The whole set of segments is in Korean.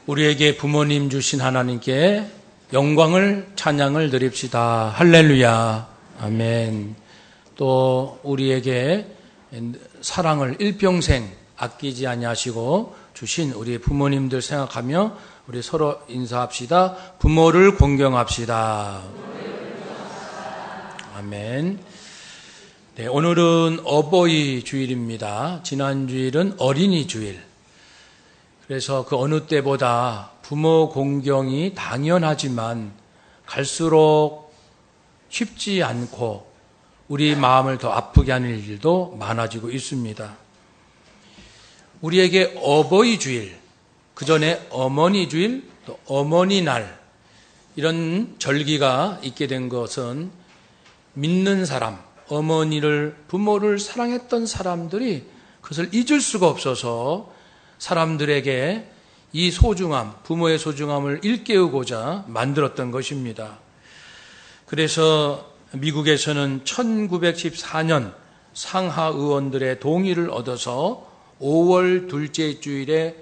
우리에게 부모님 주신 하나님께 영광을 찬양을 드립시다. 할렐루야. 아멘. 또 우리에게 사랑을 일평생 아끼지 아니하시고 주신 우리 부모님들 생각하며 우리 서로 인사합시다. 부모를 공경합시다. 아멘. 네, 오늘은 어버이 주일입니다. 지난 주일은 어린이 주일. 그래서 그 어느 때보다 부모 공경이 당연하지만 갈수록 쉽지 않고 우리 마음을 더 아프게 하는 일도 많아지고 있습니다. 우리에게 어버이 주일, 그 전에 어머니 주일, 또 어머니 날 이런 절기가 있게 된 것은 믿는 사람, 어머니를, 부모를 사랑했던 사람들이 그것을 잊을 수가 없어서 사람들에게 이 소중함, 부모의 소중함을 일깨우고자 만들었던 것입니다. 그래서 미국에서는 1914년 상하 의원들의 동의를 얻어서 5월 둘째 주일에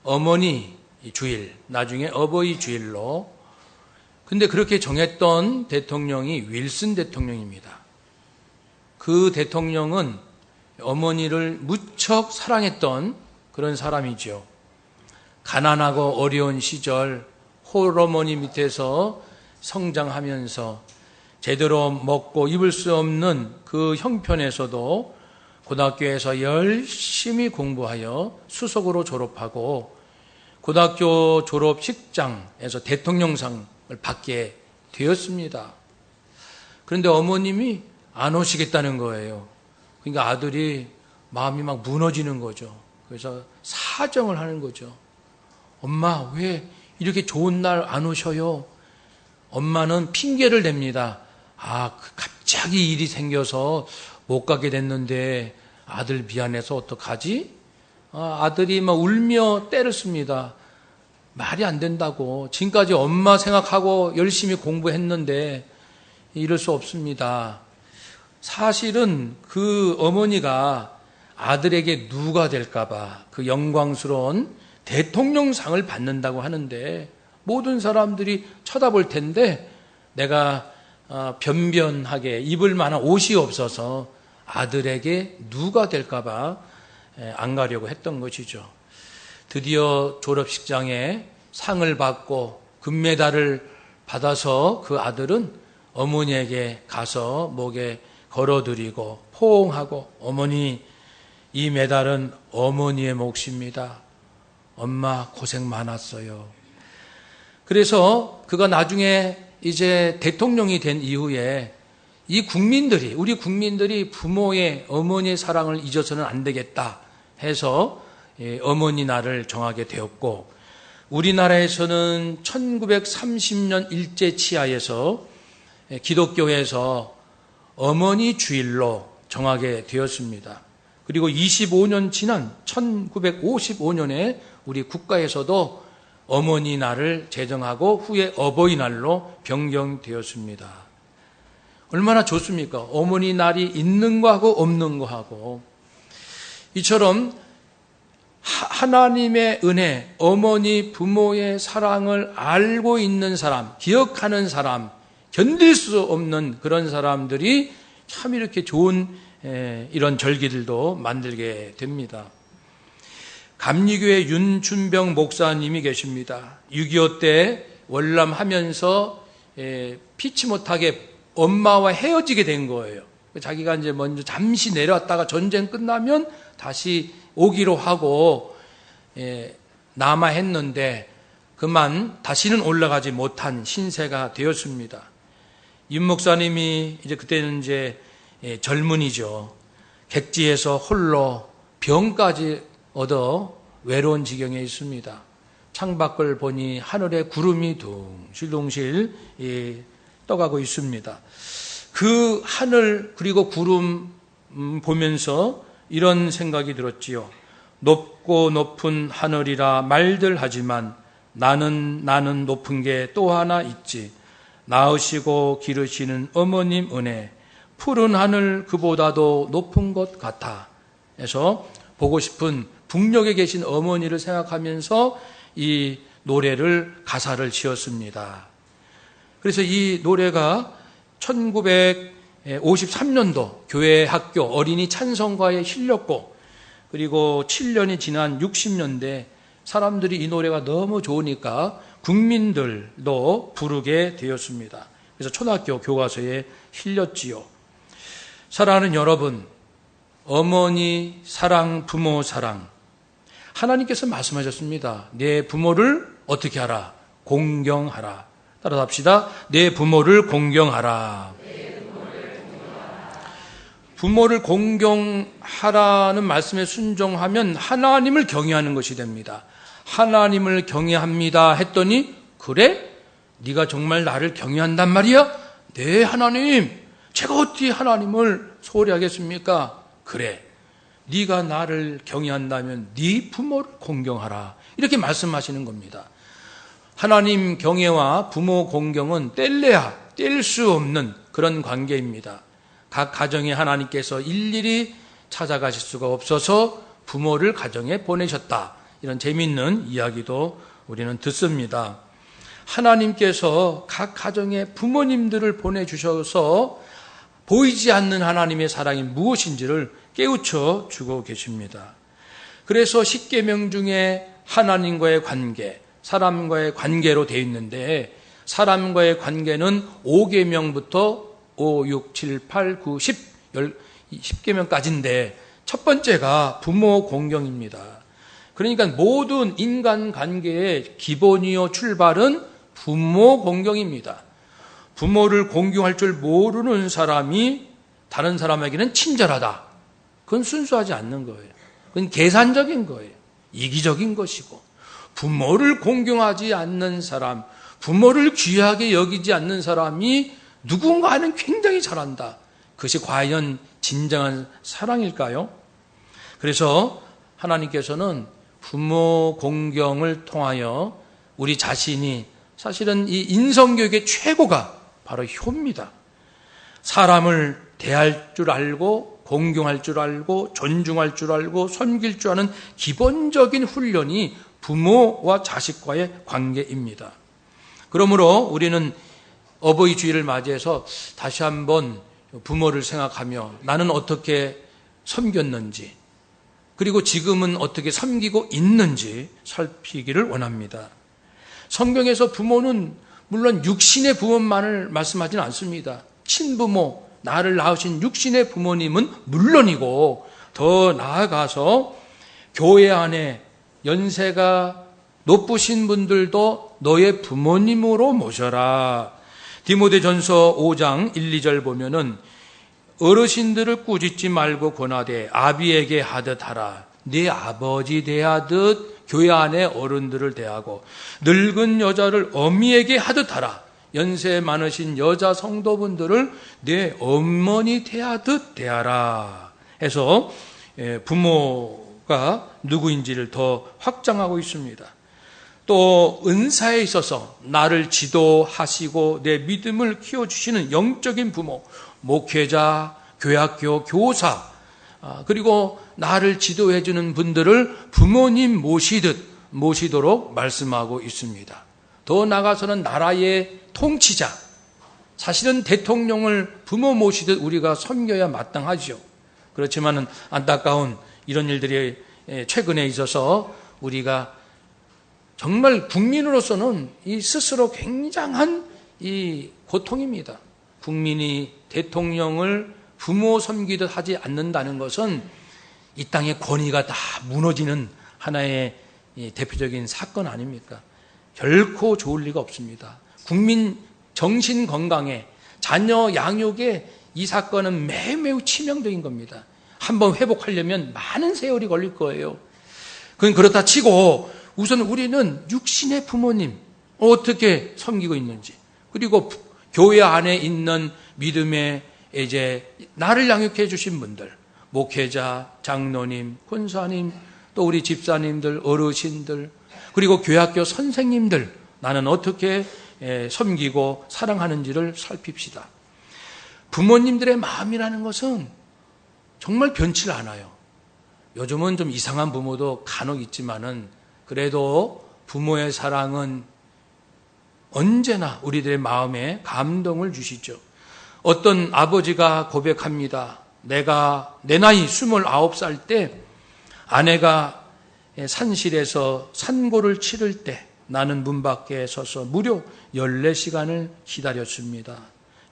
어머니 주일, 나중에 어버이 주일로, 근데 그렇게 정했던 대통령이 윌슨 대통령입니다. 그 대통령은 어머니를 무척 사랑했던 그런 사람이죠. 가난하고 어려운 시절 홀어머니 밑에서 성장하면서 제대로 먹고 입을 수 없는 그 형편에서도 고등학교에서 열심히 공부하여 수석으로 졸업하고 고등학교 졸업식장에서 대통령상을 받게 되었습니다. 그런데 어머님이 안 오시겠다는 거예요. 그러니까 아들이 마음이 막 무너지는 거죠. 그래서 사정을 하는 거죠. 엄마, 왜 이렇게 좋은 날 안 오셔요? 엄마는 핑계를 댑니다. 갑자기 일이 생겨서 못 가게 됐는데 아들 미안해서 어떡하지? 아들이 막 울며 때렸습니다. 말이 안 된다고. 지금까지 엄마 생각하고 열심히 공부했는데 이럴 수 없습니다. 사실은 그 어머니가 아들에게 누가 될까봐 그 영광스러운 대통령상을 받는다고 하는데 모든 사람들이 쳐다볼 텐데 내가 변변하게 입을 만한 옷이 없어서 아들에게 누가 될까봐 안 가려고 했던 것이죠. 드디어 졸업식장에 상을 받고 금메달을 받아서 그 아들은 어머니에게 가서 목에 걸어드리고 포옹하고, 어머니, 이 메달은 어머니의 몫입니다. 엄마 고생 많았어요. 그래서 그가 나중에 이제 대통령이 된 이후에 이 국민들이, 우리 국민들이 부모의, 어머니의 사랑을 잊어서는 안 되겠다 해서 어머니 날을 정하게 되었고, 우리나라에서는 1930년 일제치하에서 기독교에서 어머니 주일로 정하게 되었습니다. 그리고 25년 지난 1955년에 우리 국가에서도 어머니 날을 제정하고 후에 어버이날로 변경되었습니다. 얼마나 좋습니까? 어머니 날이 있는 거하고 없는 거하고. 이처럼 하나님의 은혜, 어머니, 부모의 사랑을 알고 있는 사람, 기억하는 사람, 견딜 수 없는 그런 사람들이 참 이렇게 좋은 이런 절기들도 만들게 됩니다. 감리교회 윤준병 목사님이 계십니다. 6.25 때 월남하면서 피치 못하게 엄마와 헤어지게 된 거예요. 자기가 이제 먼저 잠시 내려왔다가 전쟁 끝나면 다시 오기로 하고 남아 했는데 그만 다시는 올라가지 못한 신세가 되었습니다. 윤 목사님이 이제 그때는 이제 젊은이죠. 객지에서 홀로 병까지 얻어 외로운 지경에 있습니다. 창밖을 보니 하늘에 구름이 둥실둥실 떠가고 있습니다. 그 하늘 그리고 구름 보면서 이런 생각이 들었지요. 높고 높은 하늘이라 말들 하지만 나는 높은 게 또 하나 있지. 낳으시고 기르시는 어머님 은혜, 푸른 하늘 그보다도 높은 것 같아. 해서 보고 싶은 북녘에 계신 어머니를 생각하면서 이 노래를 가사를 지었습니다. 그래서 이 노래가 1953년도 교회 학교 어린이 찬송가에 실렸고, 그리고 7년이 지난 60년대 사람들이 이 노래가 너무 좋으니까 국민들도 부르게 되었습니다. 그래서 초등학교 교과서에 실렸지요. 사랑하는 여러분, 어머니 사랑, 부모 사랑. 하나님께서 말씀하셨습니다. 내 부모를 어떻게 하라? 공경하라. 따라서 합시다. 내 부모를 공경하라. 부모를 공경하라는 말씀에 순종하면 하나님을 경외하는 것이 됩니다. 하나님을 경외합니다 했더니, 그래? 네가 정말 나를 경외한단 말이야? 네, 하나님. 제가 어떻게 하나님을 소홀히 하겠습니까? 그래. 네가 나를 경외한다면 네 부모를 공경하라. 이렇게 말씀하시는 겁니다. 하나님 경외와 부모 공경은 뗄래야 뗄 수 없는 그런 관계입니다. 각 가정에 하나님께서 일일이 찾아가실 수가 없어서 부모를 가정에 보내셨다. 이런 재미있는 이야기도 우리는 듣습니다. 하나님께서 각 가정에 부모님들을 보내주셔서 보이지 않는 하나님의 사랑이 무엇인지를 깨우쳐 주고 계십니다. 그래서 십계명 중에 하나님과의 관계, 사람과의 관계로 되어 있는데, 사람과의 관계는 5계명부터 5, 6, 7, 8, 9, 10, 10계명까지인데 첫 번째가 부모 공경입니다. 그러니까 모든 인간 관계의 기본이요 출발은 부모 공경입니다. 부모를 공경할 줄 모르는 사람이 다른 사람에게는 친절하다. 그건 순수하지 않는 거예요. 그건 계산적인 거예요. 이기적인 것이고, 부모를 공경하지 않는 사람, 부모를 귀하게 여기지 않는 사람이 누군가는 굉장히 잘한다. 그것이 과연 진정한 사랑일까요? 그래서 하나님께서는 부모 공경을 통하여 우리 자신이, 사실은 이 인성교육의 최고가 바로 효입니다. 사람을 대할 줄 알고, 공경할 줄 알고, 존중할 줄 알고, 섬길 줄 아는 기본적인 훈련이 부모와 자식과의 관계입니다. 그러므로 우리는 어버이 주일을 맞이해서 다시 한번 부모를 생각하며 나는 어떻게 섬겼는지, 그리고 지금은 어떻게 섬기고 있는지 살피기를 원합니다. 성경에서 부모는 물론 육신의 부모만을 말씀하지는 않습니다. 친부모, 나를 낳으신 육신의 부모님은 물론이고, 더 나아가서 교회 안에 연세가 높으신 분들도 너의 부모님으로 모셔라. 디모데전서 5장 1, 2절 보면은 어르신들을 꾸짖지 말고 권하되 아비에게 하듯 하라. 네 아버지 대하듯 교회 안에 어른들을 대하고, 늙은 여자를 어미에게 하듯 하라. 연세 많으신 여자 성도분들을 내 어머니 대하듯 대하라 해서 부모가 누구인지를 더 확장하고 있습니다. 또 은사에 있어서 나를 지도하시고 내 믿음을 키워주시는 영적인 부모, 목회자, 교학교 교사, 그리고 나를 지도해주는 분들을 부모님 모시도록 말씀하고 있습니다. 더 나아가서는 나라의 통치자, 사실은 대통령을 부모 모시듯 우리가 섬겨야 마땅하죠. 그렇지만 안타까운 이런 일들이 최근에 있어서 우리가 정말 국민으로서는 이 스스로 굉장한 이 고통입니다. 국민이 대통령을 부모 섬기듯 하지 않는다는 것은 이 땅의 권위가 다 무너지는 하나의 대표적인 사건 아닙니까? 결코 좋을 리가 없습니다. 국민 정신 건강에, 자녀 양육에 이 사건은 매우 치명적인 겁니다. 한번 회복하려면 많은 세월이 걸릴 거예요. 그건 그렇다 치고 우선 우리는 육신의 부모님 어떻게 섬기고 있는지, 그리고 교회 안에 있는 믿음의 이제 나를 양육해 주신 분들, 목회자, 장로님, 권사님, 또 우리 집사님들, 어르신들, 그리고 교학교 선생님들, 나는 어떻게 섬기고 사랑하는지를 살핍시다. 부모님들의 마음이라는 것은 정말 변치 않아요. 요즘은 좀 이상한 부모도 간혹 있지만은 그래도 부모의 사랑은 언제나 우리들의 마음에 감동을 주시죠. 어떤 아버지가 고백합니다. 내가 내 나이 29살 때 아내가 산실에서 산고를 치를 때 나는 문 밖에 서서 무려 14시간을 기다렸습니다.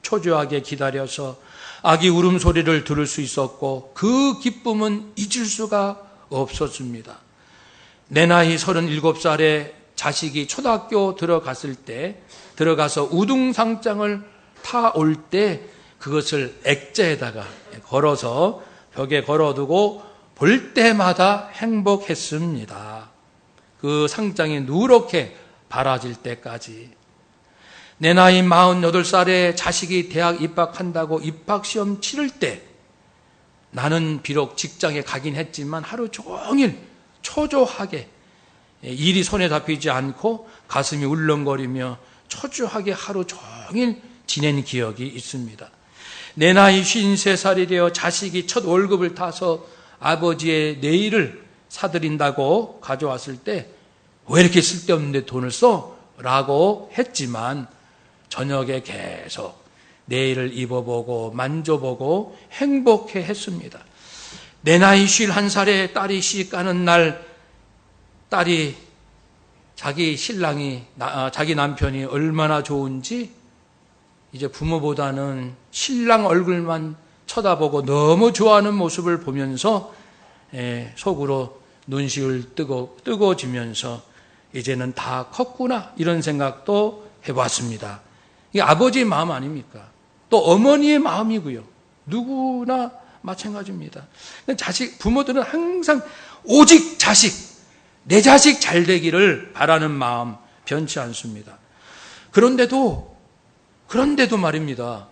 초조하게 기다려서 아기 울음소리를 들을 수 있었고 그 기쁨은 잊을 수가 없었습니다. 내 나이 37살에 자식이 초등학교 들어가서 우등상장을 타올 때 그것을 액자에다가 걸어서 벽에 걸어두고 볼 때마다 행복했습니다. 그 상장이 누렇게 바라질 때까지. 내 나이 48살에 자식이 대학 입학한다고 입학시험 치를 때 나는 비록 직장에 가긴 했지만 하루 종일 초조하게 일이 손에 잡히지 않고 가슴이 울렁거리며 초조하게 하루 종일 지낸 기억이 있습니다. 내 나이 53살이 되어 자식이 첫 월급을 타서 아버지의 내일을 사드린다고 가져왔을 때 왜 이렇게 쓸데없는데 돈을 써? 라고 했지만 저녁에 계속 내일을 입어보고 만져보고 행복해 했습니다. 내 나이 51살에 딸이 시집 가는 날 딸이 자기 남편이 얼마나 좋은지 이제 부모보다는 신랑 얼굴만 쳐다보고 너무 좋아하는 모습을 보면서 속으로 눈시울 뜨거워지면서 이제는 다 컸구나 이런 생각도 해봤습니다. 이게 아버지의 마음 아닙니까? 또 어머니의 마음이고요. 누구나 마찬가지입니다. 부모들은 항상 오직 내 자식 잘 되기를 바라는 마음 변치 않습니다. 그런데도 말입니다.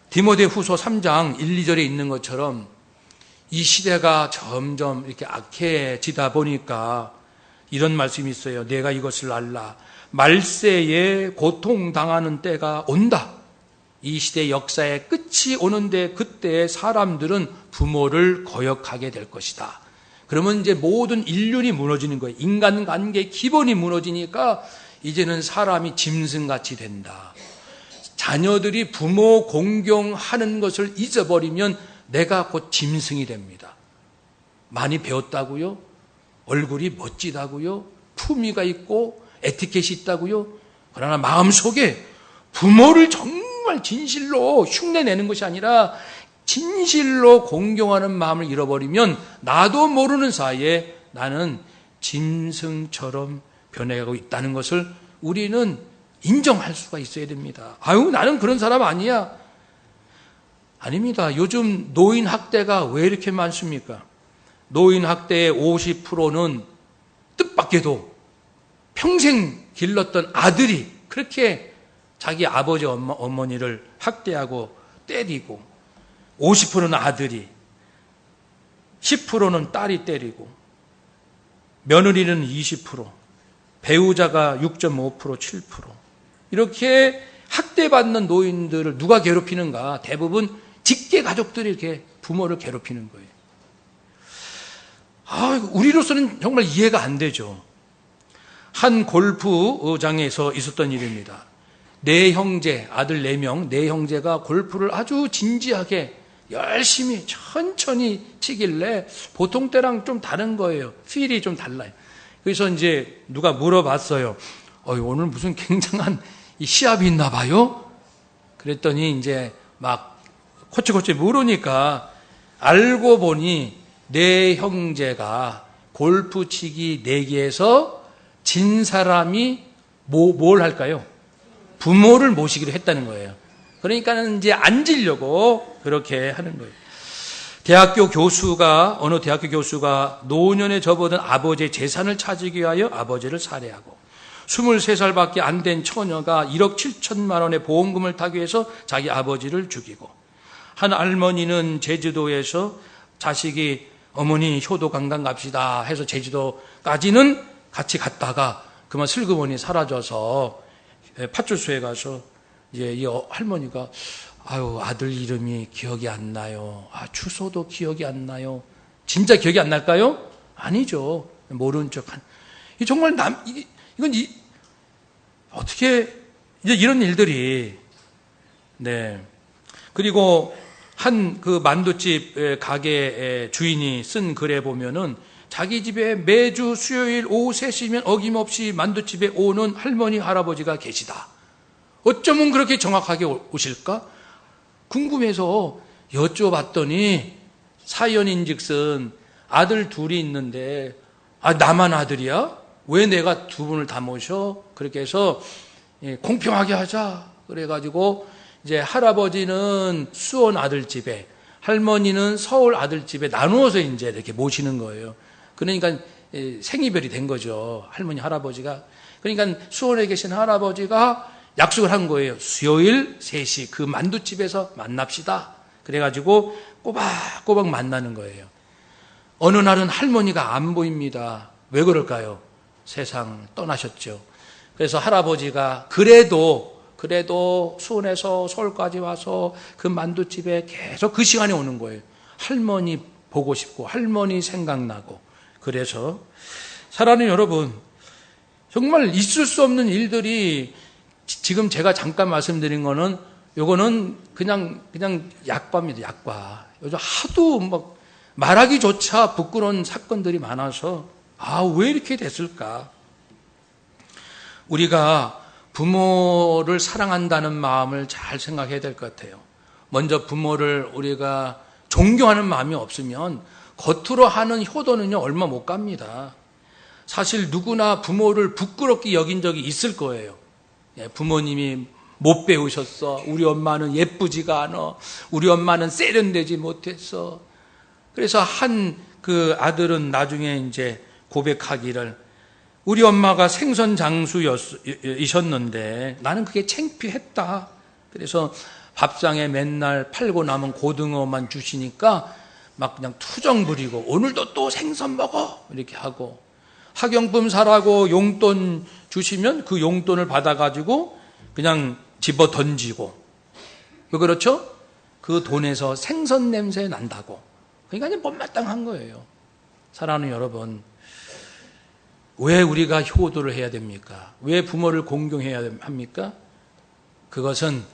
디모데후서 3장 1, 2절에 있는 것처럼 이 시대가 점점 이렇게 악해지다 보니까 이런 말씀이 있어요. 내가 이것을 알라. 말세에 고통당하는 때가 온다. 이 시대 역사의 끝이 오는데 그때 사람들은 부모를 거역하게 될 것이다. 그러면 이제 모든 인륜이 무너지는 거예요. 인간관계 기본이 무너지니까 이제는 사람이 짐승같이 된다. 자녀들이 부모 공경하는 것을 잊어버리면 내가 곧 짐승이 됩니다. 많이 배웠다고요? 얼굴이 멋지다고요? 품위가 있고 에티켓이 있다고요? 그러나 마음속에 부모를 정말 진실로 흉내내는 것이 아니라 진실로 공경하는 마음을 잃어버리면 나도 모르는 사이에 나는 짐승처럼 변해가고 있다는 것을 우리는 인정할 수가 있어야 됩니다. 나는 그런 사람 아니야. 아닙니다. 요즘 노인 학대가 왜 이렇게 많습니까? 노인 학대의 50%는 뜻밖에도 평생 길렀던 아들이 그렇게 자기 아버지 어머니를 학대하고 때리고 50%는 아들이 10%는 딸이 때리고 며느리는 20% 배우자가 6.5% 7% 이렇게 학대받는 노인들을 누가 괴롭히는가? 대부분 직계 가족들이 이렇게 부모를 괴롭히는 거예요. 우리로서는 정말 이해가 안 되죠. 한 골프장에서 있었던 일입니다. 네 형제, 아들 4명, 네 형제가 골프를 아주 진지하게 열심히 천천히 치길래 보통 때랑 좀 다른 거예요. 필이 좀 달라요. 그래서 이제 누가 물어봤어요. 오늘 무슨 굉장한 시합이 있나 봐요? 그랬더니 이제 막 코치코치 물으니까 알고 보니 네 형제가 골프 치기 내기에서 진 사람이 뭘 할까요? 부모를 모시기로 했다는 거예요. 그러니까는 이제 안 지려고 그렇게 하는 거예요. 어느 대학교 교수가 노년에 접어든 아버지의 재산을 찾기 위하여 아버지를 살해하고 23살밖에 안 된 처녀가 1억 7천만 원의 보험금을 타기 위해서 자기 아버지를 죽이고 한 할머니는 제주도에서 자식이 어머니 효도 관광 갑시다 해서 제주도까지는 같이 갔다가 그만 슬그머니 사라져서 파출소에 가서 이제 이 할머니가 아들 이름이 기억이 안 나요. 주소도 기억이 안 나요. 진짜 기억이 안 날까요? 아니죠. 모르는 척 이 정말 어떻게, 이제 이런 일들이, 네. 그리고 한 그 만두집 가게 주인이 쓴 글에 보면은 자기 집에 매주 수요일 오후 3시면 어김없이 만두집에 오는 할머니, 할아버지가 계시다. 어쩌면 그렇게 정확하게 오실까? 궁금해서 여쭤봤더니 사연인즉슨 아들 둘이 있는데, 나만 아들이야? 왜 내가 두 분을 다 모셔? 그렇게 해서 공평하게 하자. 그래가지고 이제 할아버지는 수원 아들집에, 할머니는 서울 아들집에 나누어서 이제 이렇게 모시는 거예요. 그러니까 생이별이 된 거죠. 할머니, 할아버지가. 그러니까 수원에 계신 할아버지가 약속을 한 거예요. 수요일 3시 그 만두집에서 만납시다. 그래가지고 꼬박꼬박 만나는 거예요. 어느 날은 할머니가 안 보입니다. 왜 그럴까요? 세상 떠나셨죠. 그래서 할아버지가 그래도 수원에서 서울까지 와서 그 만두집에 계속 그 시간에 오는 거예요. 할머니 보고 싶고 할머니 생각나고. 그래서 사랑하는 여러분, 정말 있을 수 없는 일들이, 지금 제가 잠깐 말씀드린 거는 요거는 그냥 약과입니다. 약과. 요즘 하도 막 말하기조차 부끄러운 사건들이 많아서 왜 이렇게 됐을까? 우리가 부모를 사랑한다는 마음을 잘 생각해야 될 것 같아요. 먼저 부모를 우리가 존경하는 마음이 없으면 겉으로 하는 효도는요 얼마 못 갑니다. 사실 누구나 부모를 부끄럽게 여긴 적이 있을 거예요. 부모님이 못 배우셨어. 우리 엄마는 예쁘지가 않아. 우리 엄마는 세련되지 못했어. 그래서 한 그 아들은 나중에 이제 고백하기를, 우리 엄마가 생선 장수이셨는데 나는 그게 창피했다. 그래서 밥상에 맨날 팔고 남은 고등어만 주시니까 막 그냥 투정 부리고 오늘도 또 생선 먹어 이렇게 하고, 학용품 사라고 용돈 주시면 그 용돈을 받아가지고 그냥 집어 던지고. 왜 그렇죠? 그 돈에서 생선 냄새 난다고. 그러니까 이제 못마땅한 거예요. 사랑하는 여러분, 왜 우리가 효도를 해야 됩니까? 왜 부모를 공경해야 합니까? 그것은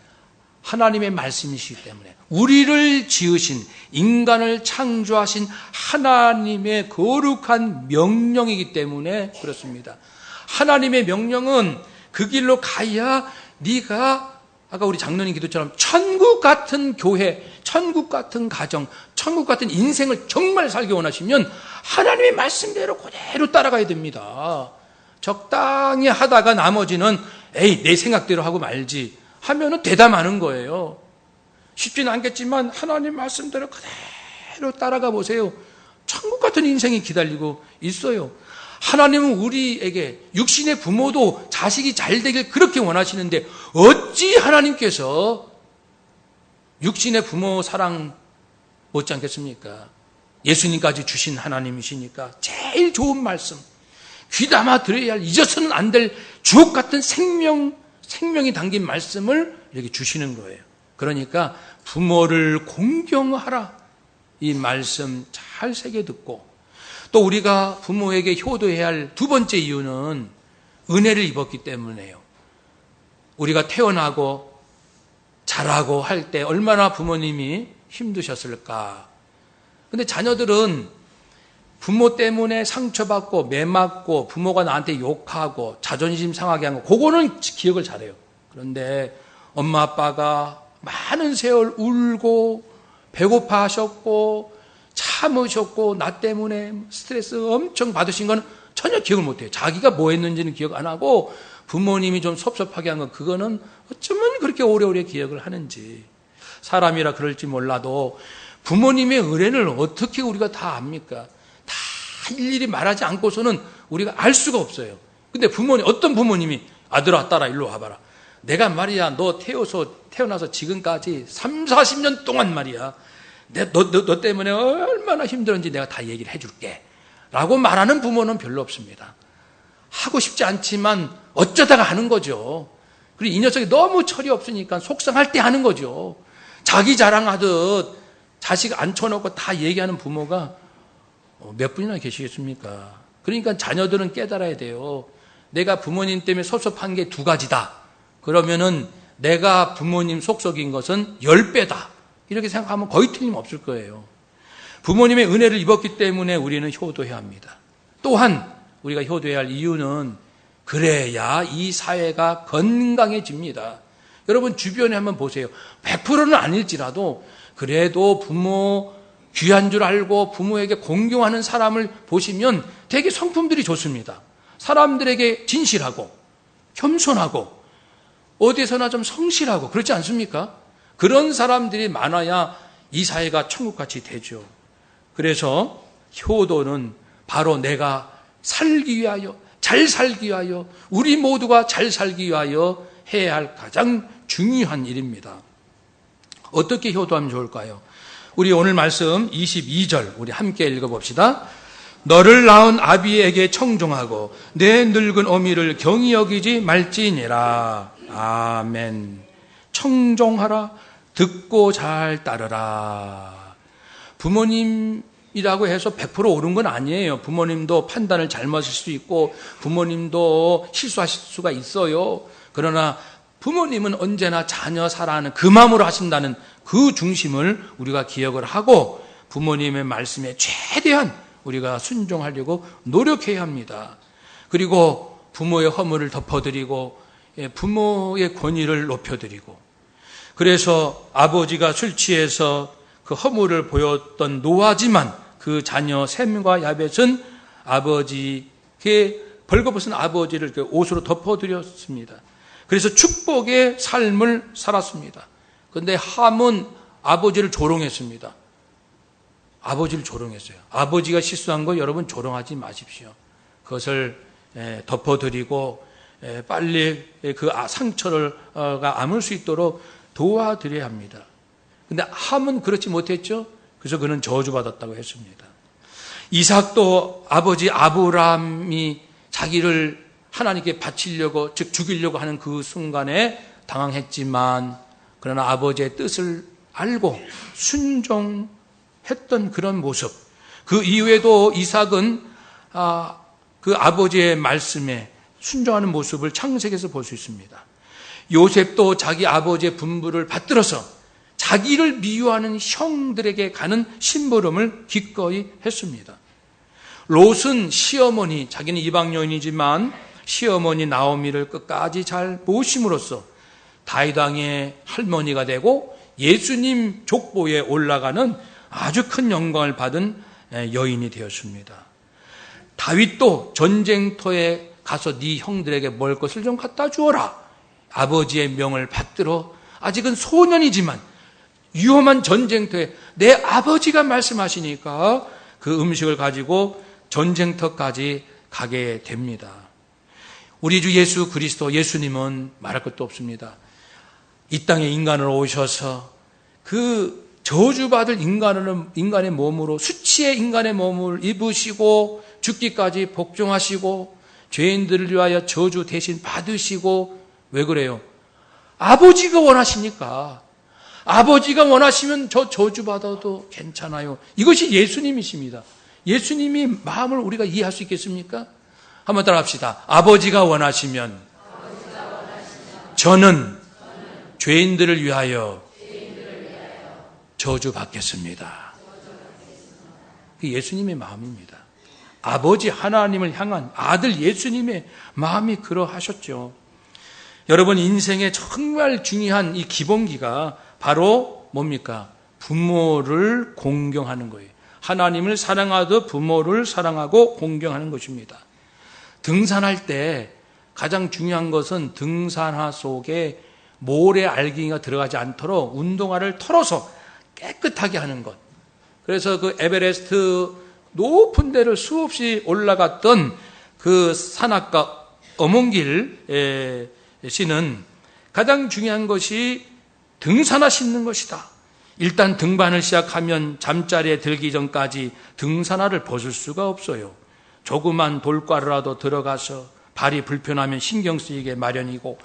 하나님의 말씀이시기 때문에, 우리를 지으신, 인간을 창조하신 하나님의 거룩한 명령이기 때문에 그렇습니다. 하나님의 명령은 그 길로 가야 네가, 아까 우리 장로님 기도처럼 천국 같은 교회, 천국 같은 가정, 천국 같은 인생을 정말 살기 원하시면 하나님의 말씀대로 그대로 따라가야 됩니다. 적당히 하다가 나머지는 내 생각대로 하고 말지 하면은 대담하는 거예요. 쉽지는 않겠지만 하나님 말씀대로 그대로 따라가 보세요. 천국 같은 인생이 기다리고 있어요. 하나님은 우리에게, 육신의 부모도 자식이 잘 되길 그렇게 원하시는데 어찌 하나님께서 육신의 부모 사랑 못지 않겠습니까? 예수님까지 주신 하나님이시니까 제일 좋은 말씀, 귀담아 들어야 할, 잊어서는 안 될 주옥 같은 생명이 담긴 말씀을 이렇게 주시는 거예요. 그러니까 부모를 공경하라, 이 말씀 잘 새겨 듣고, 또 우리가 부모에게 효도해야 할 두 번째 이유는 은혜를 입었기 때문에요. 우리가 태어나고 자라고 할 때 얼마나 부모님이 힘드셨을까. 근데 자녀들은 부모 때문에 상처받고 매맞고 부모가 나한테 욕하고 자존심 상하게 한 거, 그거는 기억을 잘해요. 그런데 엄마 아빠가 많은 세월 울고 배고파하셨고 참으셨고 나 때문에 스트레스 엄청 받으신 건 전혀 기억을 못해요. 자기가 뭐 했는지는 기억 안 하고 부모님이 좀 섭섭하게 한 건, 그거는 어쩌면 그렇게 오래오래 기억을 하는지. 사람이라 그럴지 몰라도 부모님의 은혜를 어떻게 우리가 다 압니까? 다 일일이 말하지 않고서는 우리가 알 수가 없어요. 근데 어떤 부모님이 아들아 딸아 일로 와봐라, 내가 말이야 너 태어나서 지금까지 30-40년 동안 말이야 너 때문에 얼마나 힘들었는지 내가 다 얘기를 해줄게 라고 말하는 부모는 별로 없습니다. 하고 싶지 않지만 어쩌다가 하는 거죠. 그리고 이 녀석이 너무 철이 없으니까 속상할 때 하는 거죠. 자기 자랑하듯 자식 앉혀놓고 다 얘기하는 부모가 몇 분이나 계시겠습니까? 그러니까 자녀들은 깨달아야 돼요. 내가 부모님 때문에 섭섭한 게 두 가지다. 그러면은 내가 부모님 속썩인 것은 10배다. 이렇게 생각하면 거의 틀림없을 거예요. 부모님의 은혜를 입었기 때문에 우리는 효도해야 합니다. 또한 우리가 효도해야 할 이유는 그래야 이 사회가 건강해집니다. 여러분 주변에 한번 보세요. 100%는 아닐지라도 그래도 부모 귀한 줄 알고 부모에게 공경하는 사람을 보시면 되게 성품들이 좋습니다. 사람들에게 진실하고 겸손하고 어디서나 좀 성실하고 그렇지 않습니까? 그런 사람들이 많아야 이 사회가 천국같이 되죠. 그래서 효도는 바로 내가 살기 위하여, 잘 살기 위하여, 우리 모두가 잘 살기 위하여 해야 할 가장 중요한 일입니다. 어떻게 효도하면 좋을까요? 우리 오늘 말씀 22절 우리 함께 읽어봅시다. 너를 낳은 아비에게 청종하고 내 늙은 어미를 경히 여기지 말지니라. 아멘. 청종하라. 듣고 잘 따르라. 부모님이라고 해서 100% 옳은 건 아니에요. 부모님도 판단을 잘못할 수 있고 부모님도 실수하실 수가 있어요. 그러나 부모님은 언제나 자녀 사랑하는 그 마음으로 하신다는 그 중심을 우리가 기억을 하고 부모님의 말씀에 최대한 우리가 순종하려고 노력해야 합니다. 그리고 부모의 허물을 덮어드리고 부모의 권위를 높여드리고, 그래서 아버지가 술 취해서 그 허물을 보였던 노하지만 그 자녀 셈과 야벳은 아버지께 벌거벗은 아버지를 옷으로 덮어드렸습니다. 그래서 축복의 삶을 살았습니다. 그런데 함은 아버지를 조롱했습니다. 아버지를 조롱했어요. 아버지가 실수한 거 여러분 조롱하지 마십시오. 그것을 덮어드리고 빨리 그 상처를 아물 수 있도록 도와드려야 합니다. 그런데 함은 그렇지 못했죠. 그래서 그는 저주받았다고 했습니다. 이삭도 아버지 아브라함이 자기를 하나님께 바치려고, 즉 죽이려고 하는 그 순간에 당황했지만 그러나 아버지의 뜻을 알고 순종했던 그런 모습, 그 이후에도 이삭은 그 아버지의 말씀에 순종하는 모습을 창세기에서 볼 수 있습니다. 요셉도 자기 아버지의 분부를 받들어서 자기를 미워하는 형들에게 가는 심부름을 기꺼이 했습니다. 롯은 시어머니, 자기는 이방 여인이지만 시어머니 나오미를 끝까지 잘 모심으로써 다윗 왕의 할머니가 되고 예수님 족보에 올라가는 아주 큰 영광을 받은 여인이 되었습니다. 다윗도 전쟁터에 가서 네 형들에게 먹을 것을 좀 갖다 주어라. 아버지의 명을 받들어 아직은 소년이지만 위험한 전쟁터에 내 아버지가 말씀하시니까 그 음식을 가지고 전쟁터까지 가게 됩니다. 우리 주 예수 그리스도 예수님은 말할 것도 없습니다. 이 땅에 인간으로 오셔서 그 저주받을 인간의 몸으로 수치의 인간의 몸을 입으시고 죽기까지 복종하시고 죄인들을 위하여 저주 대신 받으시고, 왜 그래요? 아버지가 원하시니까. 아버지가 원하시면 저 저주받아도 괜찮아요. 이것이 예수님이십니다. 예수님이 마음을 우리가 이해할 수 있겠습니까? 한번 따라 합시다. 아버지가 원하시면 저는 죄인들을 위하여 저주받겠습니다. 그게 예수님의 마음입니다. 아버지 하나님을 향한 아들 예수님의 마음이 그러하셨죠. 여러분, 인생의 정말 중요한 이 기본기가 바로 뭡니까? 부모를 공경하는 거예요. 하나님을 사랑하듯 부모를 사랑하고 공경하는 것입니다. 등산할 때 가장 중요한 것은 등산화 속에 모래 알갱이가 들어가지 않도록 운동화를 털어서 깨끗하게 하는 것. 그래서 그 에베레스트 높은 데를 수없이 올라갔던 그 산악가 어몽길 씨는 가장 중요한 것이 등산화 신는 것이다. 일단 등반을 시작하면 잠자리에 들기 전까지 등산화를 벗을 수가 없어요. 조그만 돌가루라도 들어가서 발이 불편하면 신경 쓰이게 마련이고,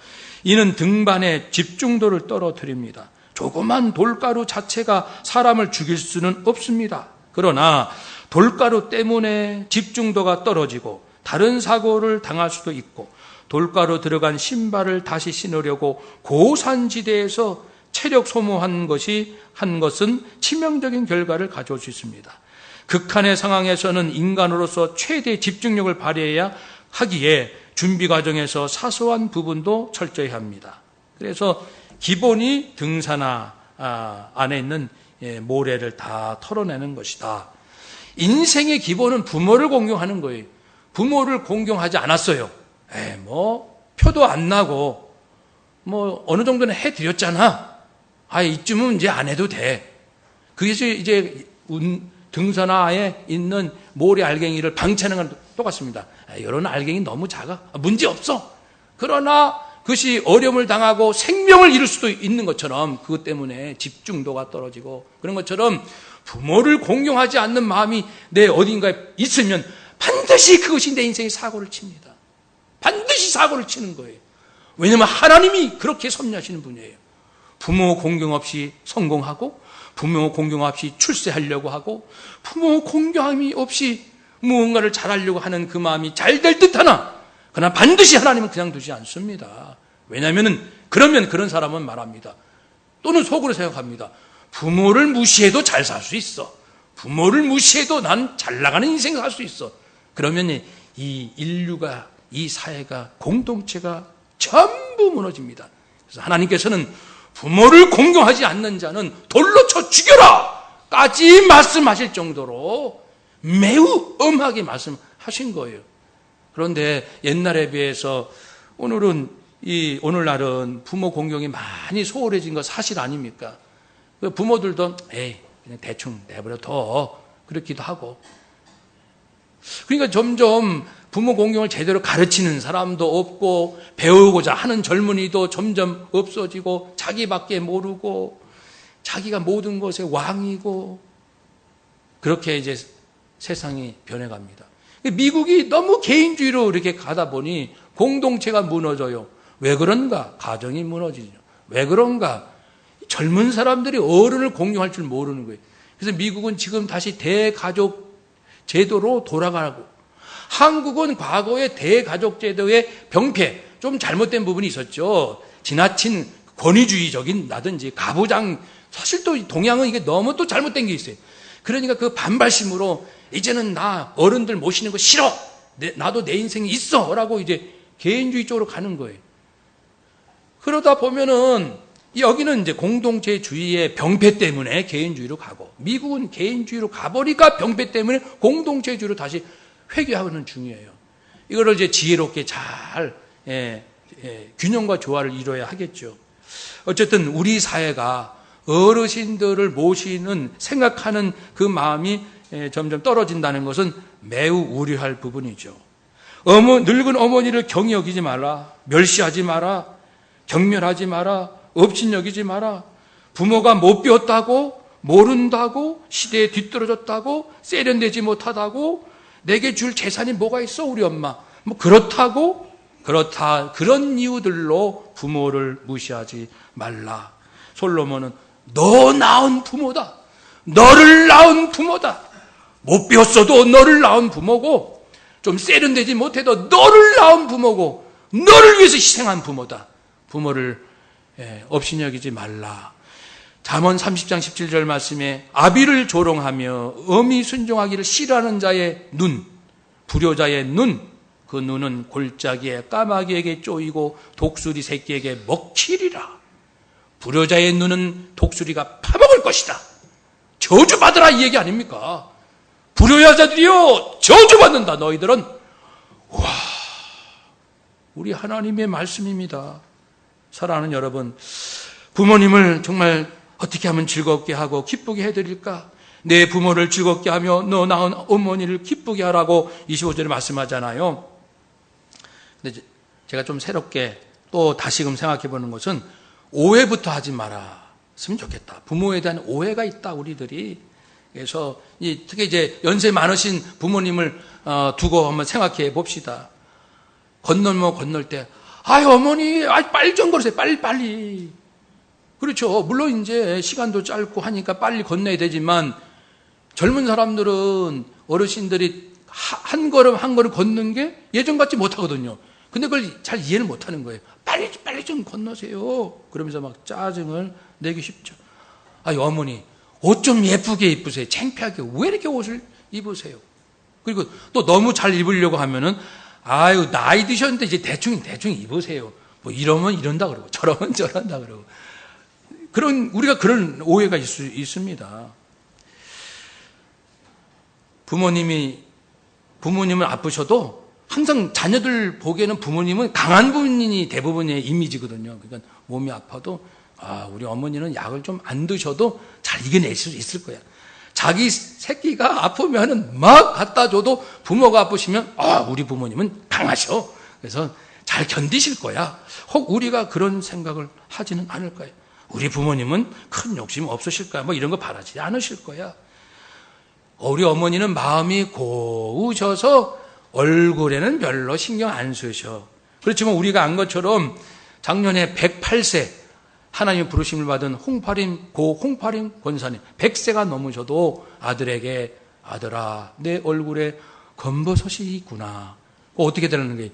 이는 등반의 집중도를 떨어뜨립니다. 조그만 돌가루 자체가 사람을 죽일 수는 없습니다. 그러나 돌가루 때문에 집중도가 떨어지고 다른 사고를 당할 수도 있고, 돌가루 들어간 신발을 다시 신으려고 고산지대에서 체력 소모한 것은 치명적인 결과를 가져올 수 있습니다. 극한의 상황에서는 인간으로서 최대 집중력을 발휘해야 하기에 준비 과정에서 사소한 부분도 철저히 합니다. 그래서 기본이 등산화 안에 있는 모래를 다 털어내는 것이다. 인생의 기본은 부모를 공경하는 거예요. 부모를 공경하지 않았어요. 표도 안 나고 어느 정도는 해드렸잖아. 이쯤은 이제 안 해도 돼. 그래서 이제 등산화에 있는 모래 알갱이를 방치하는 건 똑같습니다. 이런 알갱이 너무 작아. 문제 없어. 그러나 그것이 어려움을 당하고 생명을 잃을 수도 있는 것처럼, 그것 때문에 집중도가 떨어지고 그런 것처럼 부모를 공경하지 않는 마음이 내 어딘가에 있으면 반드시 그것이 내 인생에 사고를 칩니다. 반드시 사고를 치는 거예요. 왜냐하면 하나님이 그렇게 섭리하시는 분이에요. 부모 공경 없이 성공하고, 부모 공경 없이 출세하려고 하고, 부모 공경함이 없이 무언가를 잘하려고 하는 그 마음이 잘 될 듯하나, 그러나 반드시 하나님은 그냥 두지 않습니다. 왜냐하면 그러면 그런 사람은 말합니다. 또는 속으로 생각합니다. 부모를 무시해도 잘 살 수 있어. 부모를 무시해도 난 잘 나가는 인생 살 수 있어. 그러면 이 인류가, 이 사회가, 공동체가 전부 무너집니다. 그래서 하나님께서는 부모를 공경하지 않는 자는 돌로 쳐 죽여라! 까지 말씀하실 정도로 매우 엄하게 말씀하신 거예요. 그런데 옛날에 비해서 오늘날은 부모 공경이 많이 소홀해진 거 사실 아닙니까? 부모들도 그냥 대충 내버려둬, 그렇기도 하고. 그러니까 점점 부모 공경을 제대로 가르치는 사람도 없고, 배우고자 하는 젊은이도 점점 없어지고, 자기밖에 모르고, 자기가 모든 것의 왕이고, 그렇게 이제 세상이 변해갑니다. 미국이 너무 개인주의로 이렇게 가다 보니 공동체가 무너져요. 왜 그런가? 가정이 무너지죠. 왜 그런가? 젊은 사람들이 어른을 공경할 줄 모르는 거예요. 그래서 미국은 지금 다시 대가족 제도로 돌아가고, 한국은 과거의 대가족 제도의 병폐, 좀 잘못된 부분이 있었죠. 지나친 권위주의적인 나든지 가부장, 사실 또 동양은 이게 너무 또 잘못된 게 있어요. 그러니까 그 반발심으로 이제는 나 어른들 모시는 거 싫어, 나도 내 인생이 있어 라고 이제 개인주의 쪽으로 가는 거예요. 그러다 보면은 여기는 이제 공동체주의의 병폐 때문에 개인주의로 가고, 미국은 개인주의로 가버리니까 병폐 때문에 공동체주의로 다시 회귀하는 중이에요. 이거를 이제 지혜롭게 잘 균형과 조화를 이뤄야 하겠죠. 어쨌든 우리 사회가 어르신들을 모시는, 생각하는 그 마음이 점점 떨어진다는 것은 매우 우려할 부분이죠. 늙은 어머니를 경히 여기지 마라, 멸시하지 마라, 경멸하지 마라, 업신여기지 마라. 부모가 못 배웠다고, 모른다고, 시대에 뒤떨어졌다고, 세련되지 못하다고, 내게 줄 재산이 뭐가 있어 우리 엄마, 그런 이유들로 부모를 무시하지 말라. 솔로몬은 너 낳은 부모다, 너를 낳은 부모다, 못 배웠어도 너를 낳은 부모고, 좀 세련되지 못해도 너를 낳은 부모고, 너를 위해서 희생한 부모다. 부모를 업신여기지 말라. 잠언 30장 17절 말씀에 아비를 조롱하며 엄히 순종하기를 싫어하는 자의 눈, 불효자의 눈, 그 눈은 골짜기에 까마귀에게 쪼이고 독수리 새끼에게 먹히리라. 불효자의 눈은 독수리가 파먹을 것이다. 저주받으라, 이 얘기 아닙니까? 불효자들이요, 저주받는다. 너희들은. 와, 우리 하나님의 말씀입니다. 사랑하는 여러분, 부모님을 정말 어떻게 하면 즐겁게 하고 기쁘게 해드릴까? 내 부모를 즐겁게 하며 너 낳은 어머니를 기쁘게 하라고 25절에 말씀하잖아요. 근데 제가 좀 새롭게 또 다시금 생각해 보는 것은 오해부터 하지 말았으면 좋겠다. 부모에 대한 오해가 있다, 우리들이. 그래서 특히 이제 연세 많으신 부모님을 두고 한번 생각해 봅시다. 건널 때, 어머니, 빨리 좀 걸으세요. 빨리. 그렇죠. 물론 이제 시간도 짧고 하니까 빨리 건너야 되지만, 젊은 사람들은 어르신들이 한 걸음 한 걸음 걷는 게 예전 같지 못하거든요. 근데 그걸 잘 이해를 못하는 거예요. 빨리 좀 건너세요. 그러면서 막 짜증을 내기 쉽죠. 아유, 어머니, 옷 좀 예쁘게 입으세요. 창피하게 왜 이렇게 옷을 입으세요? 그리고 또 너무 잘 입으려고 하면은 아유, 나이 드셨는데 이제 대충 입으세요. 뭐 이러면 이런다 그러고 저러면 저런다 그러고. 우리가 그런 오해가 있습니다. 부모님은 아프셔도 항상 자녀들 보기에는 부모님은 강한 분이 대부분의 이미지거든요. 그러니까 몸이 아파도 우리 어머니는 약을 좀 안 드셔도 잘 이겨낼 수 있을 거야. 자기 새끼가 아프면은 막 갖다 줘도 부모가 아프시면 우리 부모님은 강하셔. 그래서 잘 견디실 거야. 혹 우리가 그런 생각을 하지는 않을 거예요. 우리 부모님은 큰 욕심 없으실 거야. 뭐 이런 거 바라지 않으실 거야. 우리 어머니는 마음이 고우셔서 얼굴에는 별로 신경 안 쓰셔. 그렇지만 우리가 안 것처럼 작년에 108세 하나님의 부르심을 받은 홍파림 권사님 100세가 넘으셔도 아들에게 아들아 내 얼굴에 검버섯이 있구나. 어떻게 되는 게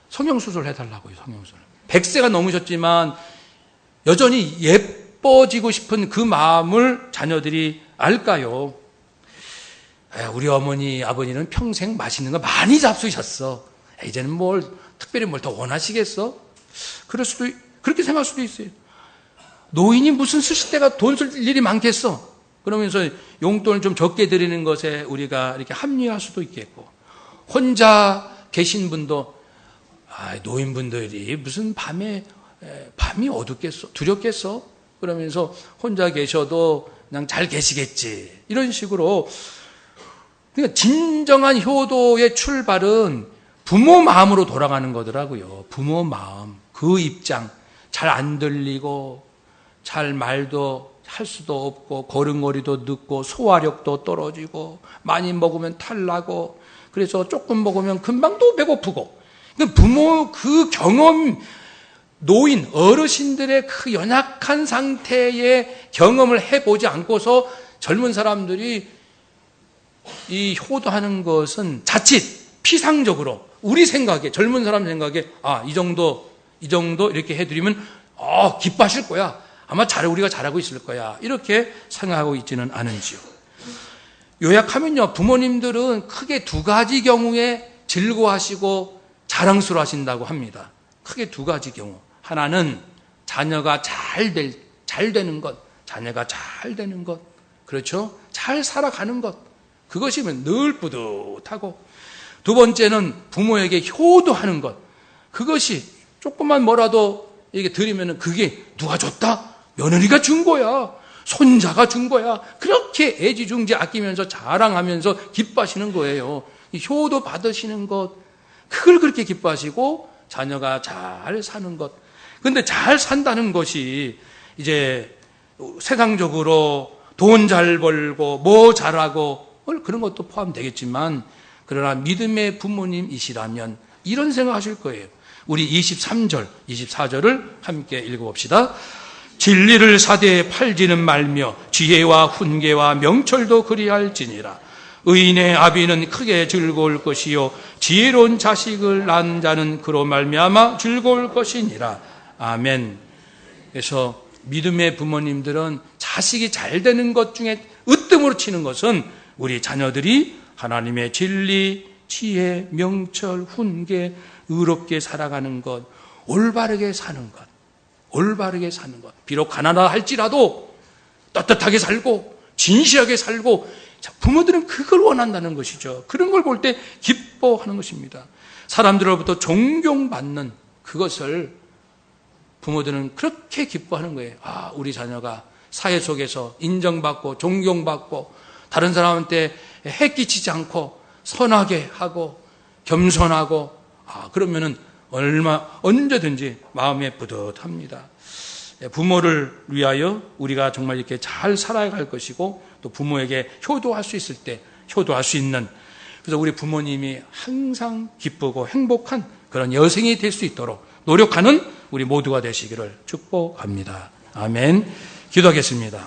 성형수술 해달라고요. 성형수술. 100세가 넘으셨지만 여전히 예뻐지고 싶은 그 마음을 자녀들이 알까요? 우리 어머니 아버지는 평생 맛있는 거 많이 잡수셨어. 이제는 특별히 뭘 더 원하시겠어? 그렇게 생각할 수도 있어요. 노인이 무슨 스시대가 돈 쓸 일이 많겠어? 그러면서 용돈을 좀 적게 드리는 것에 우리가 이렇게 합리화할 수도 있겠고, 혼자 계신 분도 노인분들이 무슨 밤이 어둡겠어? 두렵겠어? 그러면서 혼자 계셔도 그냥 잘 계시겠지. 이런 식으로. 그러니까 진정한 효도의 출발은 부모 마음으로 돌아가는 거더라고요. 부모 마음, 그 입장. 잘 안 들리고 잘 말도 할 수도 없고 걸음걸이도 늦고 소화력도 떨어지고 많이 먹으면 탈나고 그래서 조금 먹으면 금방 또 배고프고. 부모 그 경험, 노인, 어르신들의 그 연약한 상태의 경험을 해보지 않고서 젊은 사람들이 이 효도하는 것은 자칫 피상적으로 우리 생각에, 젊은 사람 생각에 이 정도 이렇게 해드리면 기뻐하실 거야. 아마 우리가 잘하고 있을 거야. 이렇게 생각하고 있지는 않은지요. 요약하면요, 부모님들은 크게 두 가지 경우에 즐거워하시고 자랑스러워하신다고 합니다. 크게 두 가지 경우. 하나는 자녀가 잘 되는 것, 자녀가 잘 되는 것, 그렇죠? 잘 살아가는 것, 그것이면 늘 뿌듯하고, 두 번째는 부모에게 효도하는 것, 그것이 조금만 뭐라도 이게 드리면은 그게 누가 줬다? 며느리가 준 거야. 손자가 준 거야. 그렇게 애지중지 아끼면서 자랑하면서 기뻐하시는 거예요. 이 효도 받으시는 것, 그걸 그렇게 기뻐하시고 자녀가 잘 사는 것. 근데 잘 산다는 것이 이제 세상적으로 돈 잘 벌고 뭐 잘하고 그런 것도 포함되겠지만, 그러나 믿음의 부모님이시라면 이런 생각하실 거예요. 우리 23절, 24절을 함께 읽어봅시다. 진리를 사대에 팔지는 말며 지혜와 훈계와 명철도 그리할지니라. 의인의 아비는 크게 즐거울 것이요 지혜로운 자식을 낳은 자는 그로 말미암아 즐거울 것이니라. 아멘. 그래서 믿음의 부모님들은 자식이 잘 되는 것 중에 으뜸으로 치는 것은 우리 자녀들이 하나님의 진리, 지혜, 명철, 훈계, 의롭게 살아가는 것, 올바르게 사는 것, 올바르게 사는 것. 비록 가난하다 할지라도 떳떳하게 살고 진실하게 살고, 부모들은 그걸 원한다는 것이죠. 그런 걸 볼 때 기뻐하는 것입니다. 사람들로부터 존경받는 그것을 부모들은 그렇게 기뻐하는 거예요. 우리 자녀가 사회 속에서 인정받고 존경받고 다른 사람한테 해끼치지 않고 선하게 하고 겸손하고, 그러면은 언제든지 마음에 뿌듯합니다. 부모를 위하여 우리가 정말 이렇게 잘 살아갈 것이고, 또 부모에게 효도할 수 있을 때 효도할 수 있는, 그래서 우리 부모님이 항상 기쁘고 행복한 그런 여생이 될 수 있도록 노력하는 우리 모두가 되시기를 축복합니다. 아멘. 기도하겠습니다.